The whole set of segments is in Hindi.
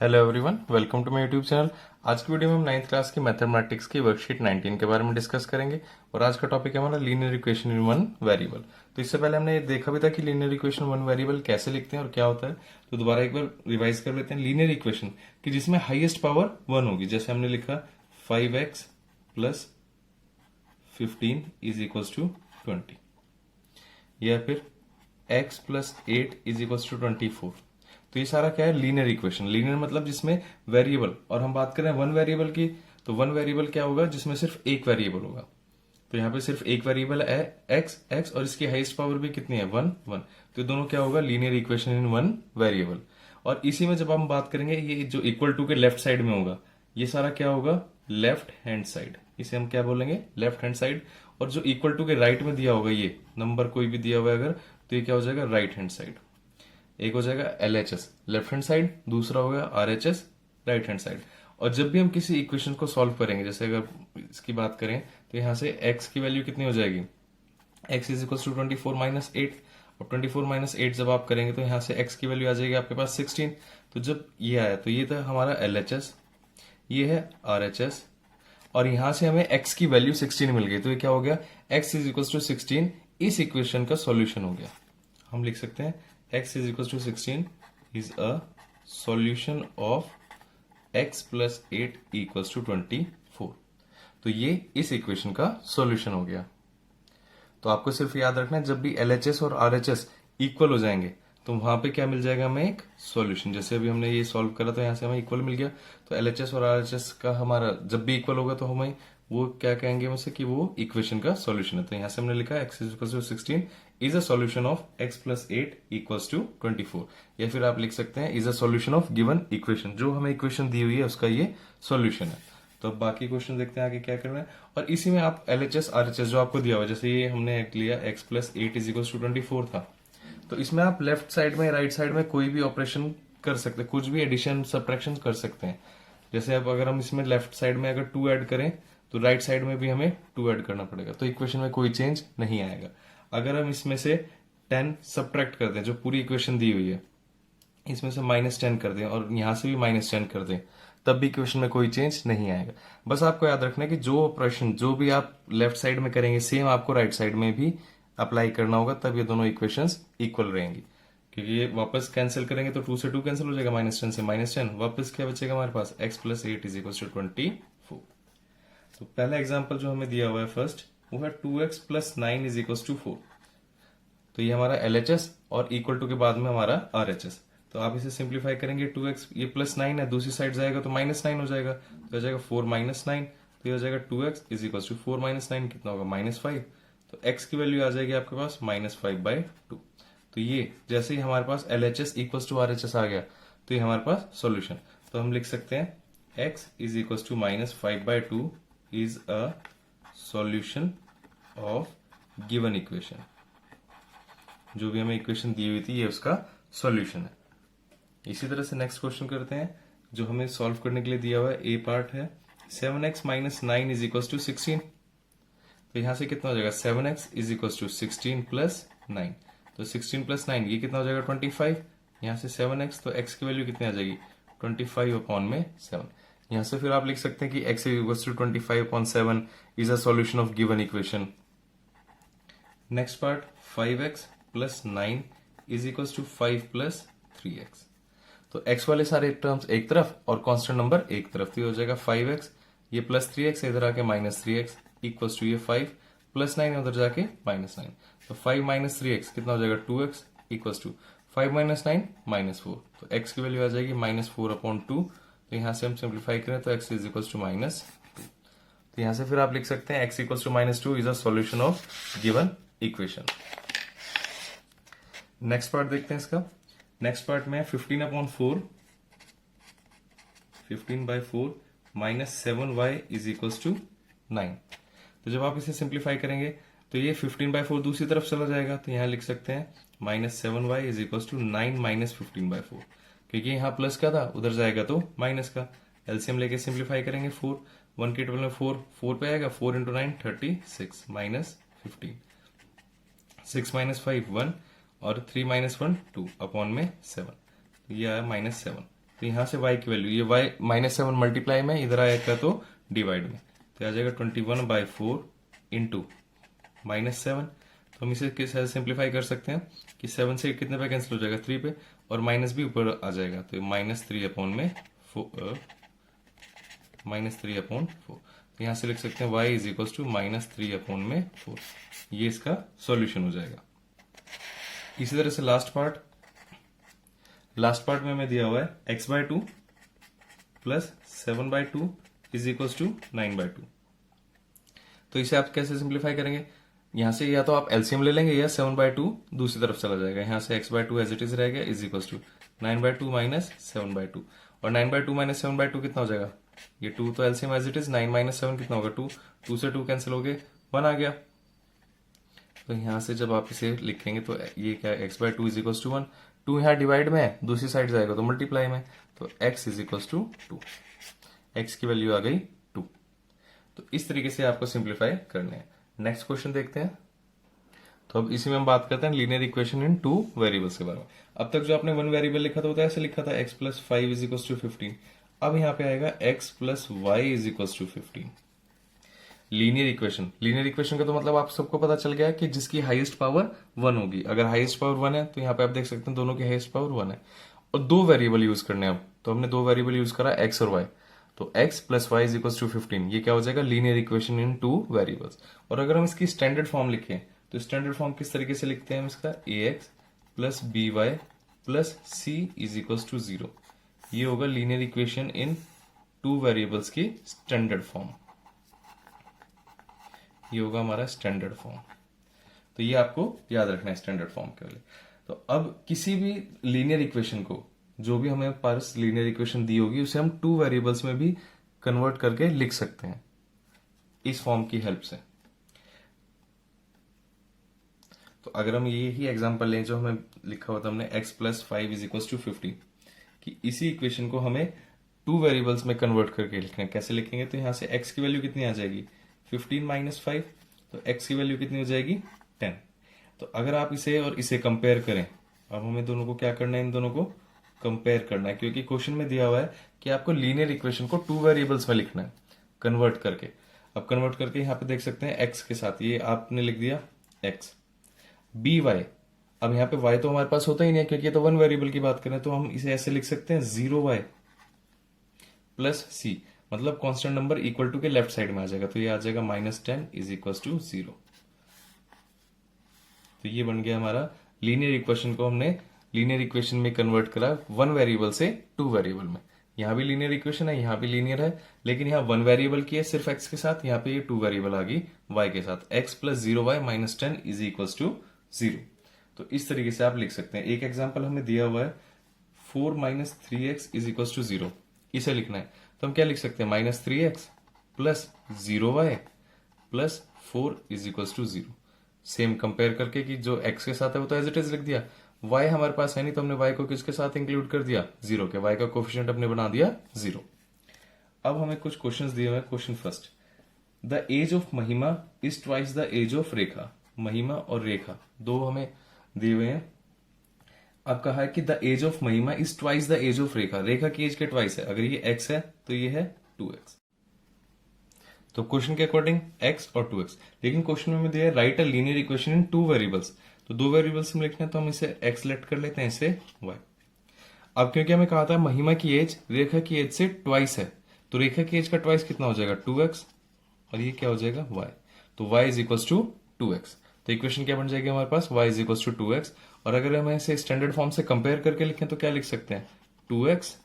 Hello everyone, welcome to my YouTube channel. आज की वीडियो में हम 9th क्लास की मैथमेटिक्स की वर्कशीट 19 के बारे में डिस्कस करेंगे। और आज का टॉपिक है हमारा linear equation in one variable. तो इससे पहले हमने देखा भी था कि लीनियर इक्वेशन वन वेरिएबल कैसे लिखते हैं और क्या होता है। तो दोबारा एक बार रिवाइज कर लेते हैं। लीनियर इक्वेशन कि जिसमें हाईएस्ट पावर 1 होगी, जैसे हमने लिखा 5x plus 15 is equal to 20, या फिर x plus 8 is equal to 24। तो ये सारा क्या है? Linear equation. लीनियर मतलब जिसमें वेरिएबल, और हम बात करें वन वेरिएबल की, तो वन वेरिएबल क्या होगा? जिसमें सिर्फ एक वेरिएबल होगा। तो यहाँ पे सिर्फ एक वेरिएबल है x और इसकी हाईएस्ट पावर भी कितनी है? 1। तो ये दोनों क्या होगा? Linear equation in one variable. और इसी में जब हम बात करेंगे, ये जो इक्वल टू के लेफ्ट साइड में होगा, ये सारा क्या होगा? Left hand side. इसे हम क्या बोलेंगे? Left hand side. और जो इक्वल टू के राइट में दिया होगा, ये नंबर कोई भी दिया हुआ है अगर, तो ये क्या हो जाएगा? Right hand side. एक हो जाएगा LHS लेफ्ट हैंड साइड, दूसरा हो गया RHS राइट हैंड साइड। और जब भी हम किसी इक्वेशन को सॉल्व करेंगे, जैसे अगर इसकी बात करें, तो यहां से x की वैल्यू कितनी हो जाएगी? x is equal to 24 minus 8। और 24 माइनस 8 जब आप करेंगे तो यहां से x की वैल्यू आ जाएगी आपके पास 16। तो जब ये आया तो ये था हमारा LHS, ये है RHS, और यहां से हमें x की वैल्यू 16 मिल गई। तो ये क्या हो गया? x इज इक्वल टू 16 इस इक्वेशन का सॉल्यूशन हो गया। हम लिख सकते हैं x is equals to 16 is a solution of x plus 8 equals to 24। तो ये इस इक्वेशन का सॉल्यूशन हो गया। तो आपको सिर्फ याद रखना है, जब भी LHS और RHS इक्वल हो जाएंगे तो वहां पे क्या मिल जाएगा? हमें एक सॉल्यूशन। जैसे अभी हमने ये सॉल्व करा तो यहाँ से हमें इक्वल मिल गया। तो LHS और RHS का हमारा जब भी इक्वल होगा तो हमें वो क्या कहेंगे उसे कि वो इक्वेशन का सॉल्यूशन है। तो यहाँ से हमने लिखा x is equal to 16 is a solution of x plus 8 equals to 24। या फिर आप लिख सकते हैं is a solution of given equation. जो हमें इक्वेशन दी हुई है उसका ये सॉल्यूशन है। तो अब बाकी क्वेश्चन देखते हैं आगे क्या करना है। और इसी में आप LHS RHS जो आपको दिया हुआ है, जैसे ये हमने लिया x plus 8 is equal to 24 था, तो इसमें आप लेफ्ट साइड में राइट साइड में कोई भी ऑपरेशन कर सकते हैं, कुछ भी एडिशन सब्ट्रैक्शन कर सकते हैं। जैसे अब अगर हम इसमें लेफ्ट साइड में अगर 2 ऐड करें तो राइट साइड में भी हमें 2 ऐड करना पड़ेगा, तो इक्वेशन में कोई चेंज नहीं आएगा। अगर हम इसमें से 10 सब्ट्रैक्ट कर दें, जो पूरी इक्वेशन दी हुई है, इसमें से -10 कर दें और यहां से भी -10 कर दें, तब भी इक्वेशन में कोई चेंज नहीं आएगा। बस आपको याद रखना है कि जो ऑपरेशन जो भी आप लेफ्ट साइड में करेंगे, सेम आपको राइट साइड में भी अप्लाई करना होगा, तब ये दोनों इक्वेशंस इक्वल रहेंगी। क्योंकि ये वापस कैंसिल करेंगे तो 2 से 2 कैंसिल हो जाएगा, -10 से -10, वापस क्या बचेगा हमारे पास? x plus 8 is equal to 24। तो पहला एग्जाम्पल जो हमें दिया हुआ है फर्स्ट, वो है 2x plus 9 is equal to 4। तो ये हमारा LHS और इक्वल टू के बाद में हमारा RHS। तो आप इसे सिंप्लीफाई करेंगे, 2x ये प्लस 9 है, दूसरी साइड जाएगा तो -9 हो जाएगा, तो हो जाएगा 4 माइनस 9। तो ये हो जाएगा 2x is equal to 4 minus 9 कितना होगा? -5। तो x की वैल्यू आ जाएगी आपके पास -5/2। तो ये जैसे ही हमारे पास LHS इक्वल टू RHS आ गया, तो ये हमारे पास सॉल्यूशन। तो हम लिख सकते हैं x is equal to -5/2 is a solution of given equation. जो भी हमें इक्वेशन दी हुई थी ये उसका सॉल्यूशन है। इसी तरह से नेक्स्ट क्वेश्चन करते हैं, जो हमें सॉल्व करने के लिए दिया हुआ है। ए पार्ट है 7x minus 9 is equal to 16। तो यहां से कितना हो जाएगा? 7x is equal to 16 plus 9। तो 16 प्लस 9 ये कितना हो जाएगा? 25। यहां से 7x, तो x की वैल्यू कितनी आ जाएगी? 25 अपॉन में 7। यहां से फिर आप लिख सकते हैं कि x is equal to 25 upon 7 is a solution of given equation. Next part 5x plus 9 is equal to 5 plus 3x। तो x वाले सारे टर्म्स एक तरफ और कांस्टेंट नंबर एक तरफ, तो ये हो जाएगा 5x, ये प्लस 3x इधर आके -3x इक्वल्स टू ये 5 प्लस 9 उधर जाके -9। तो 5 माइनस 3x कितना हो जाएगा? 2x equals to 5 minus 9 -4। तो x की वैल्यू आ जाएगी -4/2। तो यहां से हम सिंप्लीफाई करें तो x इज इक्वल्स टू -2। तो यहां से फिर आप लिख सकते हैं x equals to -2 is a solution of given equation. Next part देखते हैं इसका। नेक्स्ट पार्ट में 15/4 15/4 minus 7y is equals to 9। तो जब आप इसे सिंप्लीफाई करेंगे तो ये 15/4 दूसरी तरफ चला जाएगा, तो यहां लिख सकते हैं -7y is equals to 9 minus 15/4। क्योंकि यहाँ प्लस का था, उधर जाएगा तो माइनस का। एलसीएम लेके सिंप्लीफाई करेंगे, 4 1 के टेबल में 4 पे आएगा, 4 इंटू 9 36 माइनस 15, 6 माइनस 5 1 और 3 माइनस 1 2 अपॉन में 7। तो ये आया -7। तो यहाँ से y की वैल्यू, ये y -7 मल्टीप्लाई में इधर आएगा तो डिवाइड में, तो आ जाएगा 21/4 इंटू -7। तो हम इसे कैसे सिंप्लीफाई कर सकते हैं कि 7 से कितने पे कैंसिल हो जाएगा, 3 पे, और माइनस भी ऊपर आ जाएगा, तो -3/4। तो यहाँ से लिख सकते हैं y इज इक्वल टू -3/4। ये इसका सॉल्यूशन हो जाएगा। इसी तरह से लास्ट पार्ट में हमें दिया हुआ है x/2 plus 7/2 is equal to 9/2। तो इसे आप कैसे सिंप्लीफाई करेंगे, यहां से या तो आप एलसीएम ले लेंगे या 7/2 दूसरी तरफ चला जाएगा, यहां से x/2 एज इट इज रहेगा इज इक्वल टू 9/2 माइनस 7/2, और 9/2 माइनस 7/2 कितना हो जाएगा, ये 2 तो LCM as it is, 9 minus 7 कितना होगा 2, 2 से 2 कैंसिल हो गए, 1 आ गया। तो यहां से जब आप इसे लिखेंगे तो ये क्या है, x/2 इज इक्वल टू 1, 2 यहाँ डिवाइड में है, दूसरी साइड जाएगा तो मल्टीप्लाई में, तो x is equal to 2, x की वैल्यू आ गई 2। तो इस तरीके से आपको सिंप्लीफाई करने हैं। नेक्स्ट क्वेश्चन देखते हैं। तो अब इसी में हम बात करते हैं लीनियर इक्वेशन इन 2 वेरिएबल्स के बारे में। अब तक जो आपने 1 वेरिएबल लिखा था वो तो ऐसे लिखा था x + 5 इज इक्वल टू 15। अब यहाँ पे आएगा x + y is equal to 15। Linear equation का तो मतलब आप सबको पता चल गया कि जिसकी हाईएस्ट पावर 1 होगी। अगर हाईएस्ट पावर 1 है तो यहाँ पे आप देख सकते हैं दोनों की हाईएस्ट पावर 1 है, और 2 वेरिएबल यूज करने हैं। अब तो हमने 2 वेरिएबल यूज करा x और y, तो x + y is equal to 15। ये क्या हो जाएगा, लीनियर इक्वेशन इन 2 वेरिएबल्स। और अगर हम इसकी स्टैंडर्ड फॉर्म लिखें तो स्टैंडर्ड फॉर्म किस तरीके से लिखते हैं हम इसका, ax + by + c is equal to 0। ये होगा लीनियर इक्वेशन इन 2 वेरिएबल्स की स्टैंडर्ड फॉर्म, ये होगा हमारा स्टैंडर्ड फॉर्म। तो ये आपको याद रखना है स्टैंडर्ड फॉर्म के लिए। तो अब किसी भी लीनियर इक्वेशन को, जो भी हमें पास लीनियर इक्वेशन दी होगी, उसे हम 2 वेरिएबल्स में भी कन्वर्ट करके लिख सकते हैं इस फॉर्म की हेल्प से। तो अगर हम ये ही एग्जांपल लें जो हमें लिखा हुआ था हमने x + 5 इज इक्वल टू 15, कि इसी इक्वेशन को हमें 2 वेरिएबल्स में कन्वर्ट करके लिखना है। कैसे लिखेंगे, तो यहां से x की वैल्यू कितनी आ जाएगी, 15 - 5, तो x की वैल्यू कितनी हो जाएगी 10। तो अगर आप इसे और इसे कंपेयर करें, अब हमें दोनों को क्या करना है, इन दोनों को कंपेयर करना है, क्योंकि क्वेश्चन में दिया हुआ है कि आपको लीनियर इक्वेशन को 2 वेरिएबल्स में लिखना है कन्वर्ट करके। अब कन्वर्ट करके यहाँ पे देख सकते हैं x के साथ ये आपने लिख दिया x, by। अब यहाँ पे y तो हमारे पास होता ही नहीं है क्योंकि ये तो 1 वेरिएबल की बात करें, तो हम इसे ऐसे लिख सकते हैं 0y + c, मतलब कांस्टेंट नंबर इक्वल टू के लेफ्ट साइड में आ जाएगा, तो ये आ जाएगा -10 इज इक्वल टू 0। तो ये बन गया हमारा लीनियर इक्वेशन को हमने लीनियर इक्वेशन में कन्वर्ट करा 1 वेरिएबल से 2 वेरिएबल में। यहां भी लीनियर इक्वेशन है, यहां भी लीनियर है, लेकिन यहाँ 1 वेरिएबल की है सिर्फ x के साथ, यहाँ पे ये 2 वेरिएबल आ गई y के साथ, x + 0y - 10 is equal to 0। तो इस तरीके से आप लिख सकते हैं। एक एग्जाम्पल हमें दिया हुआ है 4 - 3x इज इक्वल टू 0, इसे लिखना है। तो हम क्या लिख सकते हैं, -3x + 0y + 4 is equal to 0। Same compare करके कि जो x के साथ है वो तो एज इट इज लिख दिया, y हमारे पास है नहीं तो हमने y को किसके साथ इंक्लूड कर दिया, 0 के, y का कोफिशिएंट अपने बना दिया 0। अब हमें कुछ क्वेश्चंस दिए हुए हैं। Question first, the age of Mahima is twice the age of Rekha. Mahima और रेखा दो हमें दिए हुए हैं। अब कहा है कि the age of Mahima is twice the age of Rekha. Rekha की एज के ट्वाइस है, अगर ये x है तो ये है 2x। तो क्वेश्चन के अकॉर्डिंग x और 2x, लेकिन क्वेश्चन में दिया है right a linear equation in 2 variables. तो 2 वेरिएबल्स में लिखना है तो हम इसे x लेट कर लेते हैं, इसे y। अब क्योंकि हमें कहा था महिमा की एज रेखा की एज से ट्वाइस है, तो रेखा की एज का ट्वाइस कितना हो जाएगा 2x, और ये क्या हो जाएगा y। तो y is equal to 2x। तो इक्वेशन क्या बन जाएगी हमारे पास, y is equal to 2x। और अगर हम इसे स्टैंडर्ड फॉर्म से कंपेयर करके लिखें तो क्या लिख सकते हैं, 2x,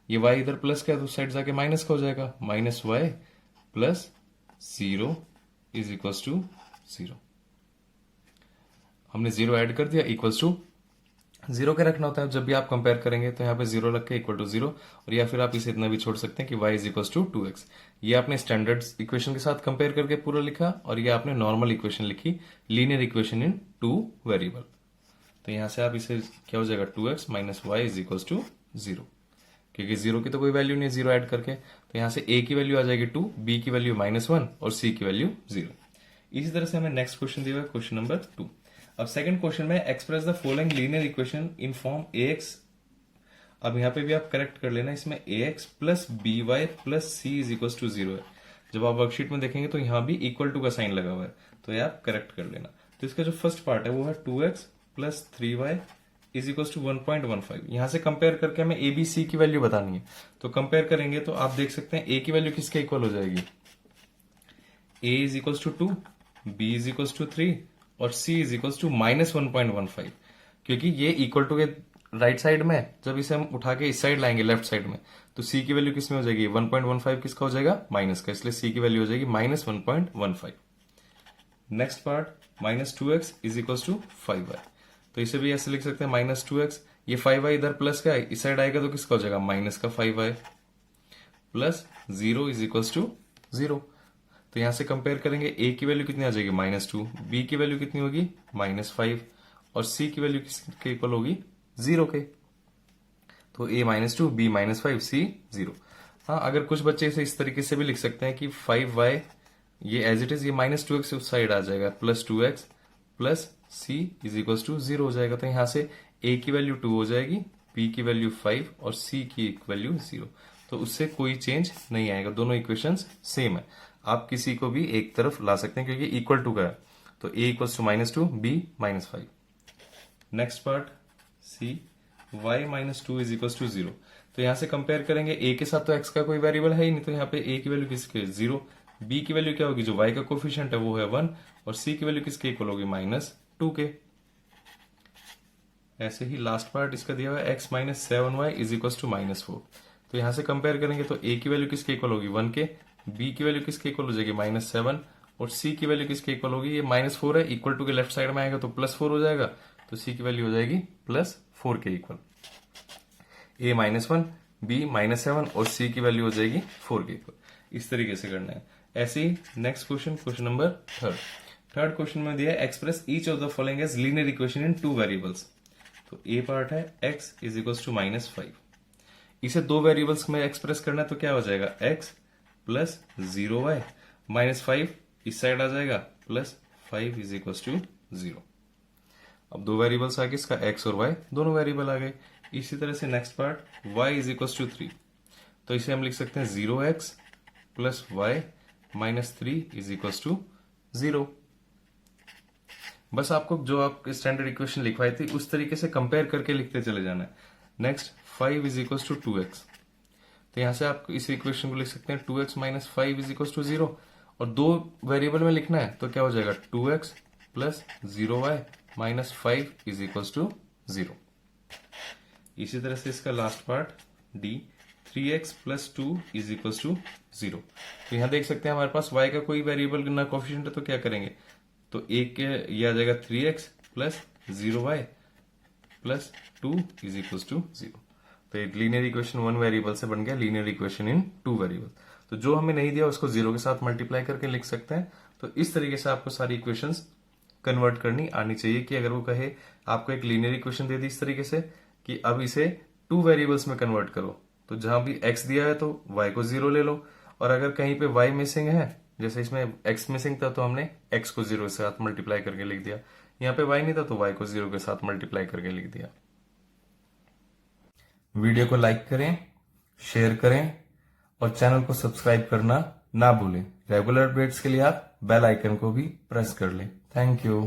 ये y इधर प्लस का है तो साइड जाके माइनस का हो जाएगा, -y + 0 इज इक्वल टू 0। हमने 0 ऐड कर दिया, इक्वल्स टू 0 के रखना होता है जब भी आप कंपेयर करेंगे, तो यहाँ पे 0 रख के इक्वल टू 0, और या फिर आप इसे इतना भी छोड़ सकते हैं कि y is equal to 2x। ये आपने स्टैंडर्ड इक्वेशन के साथ कंपेयर करके पूरा लिखा, और ये आपने नॉर्मल इक्वेशन लिखी, लीनियर इक्वेशन इन 2 वेरिएबल। तो यहां से आप इसे क्या हो जाएगा 2x - y is equal to 0, क्योंकि 0 की तो कोई वैल्यू नहीं है 0 ऐड करके। तो यहां से a की वैल्यू आ जाएगी 2, b की वैल्यू -1 और c की वैल्यू 0। इसी तरह से हमें नेक्स्ट क्वेश्चन दिया हुआ है, क्वेश्चन नंबर 2। अब सेकंड क्वेश्चन में express the following linear equation in form ax अब यहाँ पे भी आप करेक्ट कर लेना, इसमें ax plus b y plus c is equal to 0 है। जब आप वर्कशीट में देखेंगे तो यहाँ भी इक्वल टू का साइन लगा हुआ है, तो ये आप करेक्ट कर लेना। तो इसका जो फर्स्ट पार्ट है वो है 2x plus 3y is equal to 1.15। यहां से कंपेयर करके हमें ए बी सी की वैल्यू बतानी है, तो कंपेयर करेंगे तो आप देख सकते हैं ए की वैल्यू किसके इक्वल हो जाएगी, A is equal to 2, B is equal to 3 और सी इज इक्वल टू -1.15। क्योंकि ये इक्वल टू के राइट साइड में, जब इसे हम उठा के इस साइड लाएंगे लेफ्ट साइड में, तो सी की वैल्यू किस में हो जाएगी, 1.15 किसका हो जाएगा, माइनस का, इसलिए सी की वैल्यू हो जाएगी -1.15। Next part -2x is equal to 5y, तो इसे भी ऐसे लिख सकते हैं -2x, ये 5y इधर प्लस का है, इस साइड आएगा तो किसका हो जाएगा, माइनस का 5y plus 0 is equal to 0। तो यहां से कंपेयर करेंगे, a की वैल्यू कितनी आ जाएगी, -2, b की वैल्यू कितनी होगी, -5 और c की वैल्यू किसके इक्वल होगी, 0 के। तो a -2, b -5, c 0। हाँ, अगर कुछ बच्चे इसे इस तरीके से भी लिख सकते हैं कि 5y ये एज इट इज, ये -2x उस साइड आ जाएगा, plus 2x plus c is equal to 0 हो जाएगा। तो यहां से a की वैल्यू 2 हो जाएगी, b की वैल्यू 5 और c की वैल्यू 0। तो उससे कोई चेंज नहीं आएगा, दोनों इक्वेशंस सेम है। आप किसी को भी एक तरफ ला सकते हैं क्योंकि इक्वल टू का है, तो a equals to -2, b -5। Next part c, y -2 is equal to 0। तो यहां से कंपेयर करेंगे, a के साथ तो x का कोई वेरिएबल है ही नहीं, तो यहाँ पे a की वैल्यू किसके, 0, b की वैल्यू क्या होगी, जो y का कोफिशिएंट है वो है 1 और c की वैल्यू किसके इक्वल होगी, -2 के। ऐसे ही लास्ट पार्ट इसका दिया हुआ है x -7y is equal to -4। तो यहां से कंपेयर करेंगे तो a की वैल्यू किसके इक्वल होगी, 1 के, b की वैल्यू किसके इक्वल हो जाएगी, -7 और c की वैल्यू किसके इक्वल होगी, ये -4 है, इक्वल टू के लेफ्ट साइड में आएगा तो +4 हो जाएगा, तो c की वैल्यू हो जाएगी +4 के इक्वल। a -1, b -7 और c की वैल्यू हो जाएगी 4 के इक्वल। इस तरीके से करना है। ऐसे ही next question number third question में दिया है express each of the following as linear equation in 2 variables. तो ए पार्ट है x इज इक्वल टू -5, इसे 2 वेरिएबल्स में एक्सप्रेस करना है तो क्या हो जाएगा, x प्लस 0y -5 इस साइड आ जाएगा, प्लस 5 इज इक्वल टू 0। अब 2 वेरिएबल्स आ गए, इसका x और y दोनों वेरिएबल आ गए। इसी तरह से next part y is equal to 3, तो इसे हम लिख सकते हैं 0x plus y -3 is equal to 0। बस आपको जो आप स्टैंडर्ड इक्वेशन लिखवाई थी उस तरीके से कंपेयर करके लिखते चले जाना है। Next 5 is equal to 2x, तो यहां से आप इस इक्वेशन को लिख सकते हैं 2x - 5 इज इक्वल टू 0 और 2 वेरिएबल में लिखना है तो क्या हो जाएगा, 2x plus 0y -5 is equal to 0। इसी तरह से इसका last part d, 3x plus 2 is equal to 0। तो यहां देख सकते हैं हमारे पास y का कोई वेरिएबल ना कोफिशिएंट है, तो क्या करेंगे, तो एक ये आ जाएगा 3x plus 0y plus 2 is equal to 0। तो एक लीनियर इक्वेशन 1 वेरिएबल से बन गया लीनियर इक्वेशन इन 2 वेरिएबल। तो जो हमें नहीं दिया उसको 0 के साथ मल्टीप्लाई करके लिख सकते हैं। तो इस तरीके से आपको सारी इक्वेशंस कन्वर्ट करनी आनी चाहिए कि अगर वो कहे आपको एक लीनियर इक्वेशन दे दी इस तरीके से कि अब इसे 2 वेरिएबल्स में कन्वर्ट करो, तो जहां भी x दिया है तो y को 0 ले लो, और अगर कहीं पे y मिसिंग है, जैसे इसमें x मिसिंग था तो हमने x को 0 के साथ मल्टीप्लाई करके लिख दिया, यहाँ पे y नहीं था तो y को 0 के साथ मल्टीप्लाई करके लिख दिया। वीडियो को लाइक करें, शेयर करें और चैनल को सब्सक्राइब करना ना भूलें। रेगुलर अपडेट्स के लिए आप बेल आइकन को भी प्रेस कर लें। Thank you.